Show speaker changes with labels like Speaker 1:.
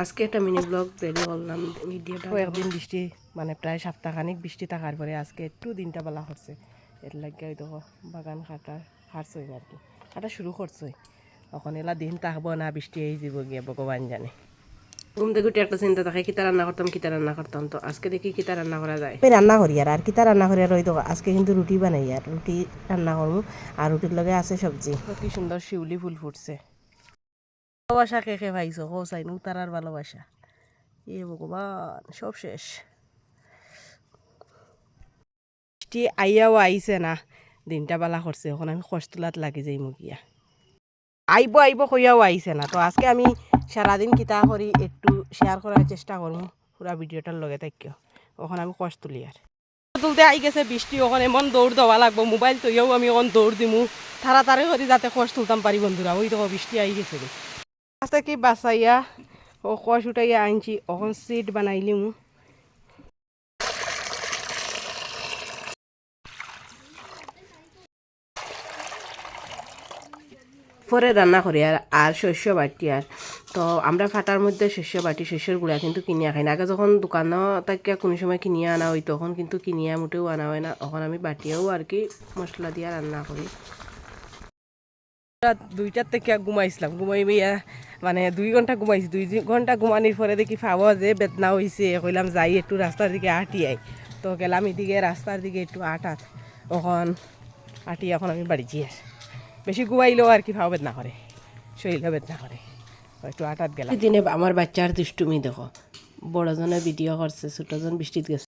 Speaker 1: আজকে একটা mini blog ready করলাম ভিডিওটা।
Speaker 2: কয়েকদিন বৃষ্টি মানে প্রায় সপ্তাহখানিক বৃষ্টি থাকার পরে আজকে একটু দিনটা বেলা হচ্ছে, এর লাগে ওই দেখো বাগান হাঁটছই আর কি, হাঁটা শুরু করছই। এখন এলা দিন থাকবো না বৃষ্টি এই যাব গিয়ে ভগবান জানে।
Speaker 1: ঘুম থেকে উঠে একটা চিন্তা থাকে কিতা রান্না করতাম, তো আজকে দেখি কিতা রান্না করা যায়।
Speaker 2: আমি রান্না করি আর কিতা রান্না করি আর ওই তো আজকে কিন্তু রুটি বানাই আর রুটি রান্না করবো, আর রুটির লগে আছে সবজি। কি সুন্দর শিউলি ফুল ফুটছে। ভালোবাসা কে কে পাইছো হো চাইনু তারার ভালোবাসা, এ ভগবান সব শেষ। বৃষ্টি আইয়াও আইছে না, দিনটা বেলা করছে, এখন আমি কষ্টলাত লাগি যাই মুগিয়া। আইব আইব কইয়াও আইছে না, তো আজকে আমি সারাদিন কিতা করি একটু শেয়ার করার চেষ্টা করবো পুরা ভিডিওটার লগে থাকিও। ওখানে আমি কষ্ট তুলি আর তুলতে আই গেছে বৃষ্টি, ওখানে এমন দৌড় দেওয়া লাগবো, মোবাইল তৈয়াও আমি ওখান দৌড় দিমু তাড়াতাড়ি করি যাতে কষ্ট তুলতাম পারি বন্ধুরা। ওই তো বৃষ্টি আই গেছে আস্তে কি বাসাইয়া ও কষ উঠাইয়া আনছি, ওখান সিট বানাইলিম।
Speaker 1: পরে রান্না করি আর শস্য বাটি আর তো আমরা ফাটার মধ্যে শস্য বাটি শস্যের গুঁড়া কিন্তু কিনিয়া খাই না। আগে যখন দোকানও তাকে কোনো সময় কিনিয়া আনা হয় তখন কিন্তু কিনিয়া মোটেও আনা হয় না, তখন আমি বাটিয়াও আর কি মশলা দিয়া রান্না করি।
Speaker 2: রাত 2টার থেকে ঘুমাইছিলাম, ঘুমাইয়া মানে 2 ঘন্টা ঘুমাইছি। 2 ঘন্টা ঘুমানির পরে দেখি পাওয়া যে বেদনা হয়েছে, কইলাম যাই একটু রাস্তার দিকে আটি আই। তো গেলাম এদিকে রাস্তার দিকে একটু আটাত, তখন আটি এখন আমি বাড়ি যাই। বেশি ঘুমাইলেও আর কি পাওয়া বেদনা করে, শরীরও বেদনা করে, একটু আটাত গেলাম।
Speaker 1: দিনে আমার বাচ্চার দুষ্টুমি দেখো, বড়জনে ভিডিও করছে, ছোটজন বৃষ্টিতে গেছে।